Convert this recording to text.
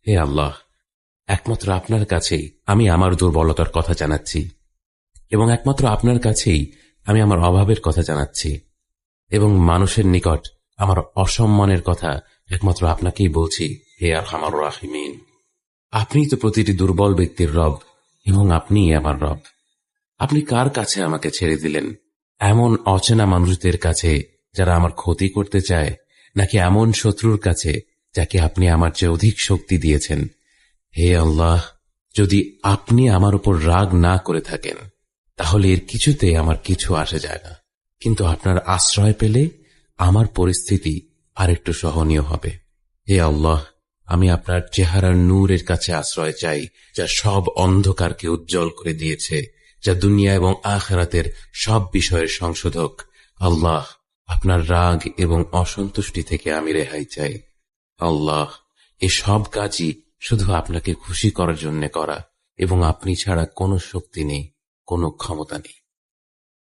হে আল্লাহ, একমাত্র আপনার কাছেই আমি আমার দুর্বলতার কথা জানাচ্ছি, এবং একমাত্র আপনার কাছেই আমি আমার অভাবের কথা জানাচ্ছি, এবং মানুষের নিকট আমার অসম্মানের কথা একমাত্র আপনাকেই বলছি। হে আরহামার রাহিমিন, আপনিই তো প্রতিটি দুর্বল ব্যক্তির রব, এবং আপনিই আমার রব। আপনি কার কাছে আমাকে ছেড়ে দিলেন? এমন অচেনা মানুষদের কাছে যারা আমার ক্ষতি করতে চায়, নাকি এমন শত্রুর কাছে যাকে আপনি আমার চেয়ে অধিক শক্তি দিয়েছেন? হে আল্লাহ, যদি আপনি আমার উপর রাগ না করে থাকেন, তাহলে এর কিছুতে আমার কিছু আসে যায় না, কিন্তু আপনার আশ্রয় পেলে আমার পরিস্থিতি আরেকটু সহনীয় হবে। হে আল্লাহ, আমি আপনার চেহারার নূরের কাছে আশ্রয় চাই, যা সব অন্ধকারকে উজ্জ্বল করে দিয়েছে, যা দুনিয়া এবং আখিরাতের সব বিষয়ের সংশোধক। আল্লাহ, আপনার রাগ এবং অসন্তুষ্টি থেকে আমি রেহাই চাই। আল্লাহ, এ সব কাজই শুধু আপনাকে খুশি করার জন্য করা, এবং আপনি ছাড়া কোনো শক্তি নেই, কোনো ক্ষমতা নেই।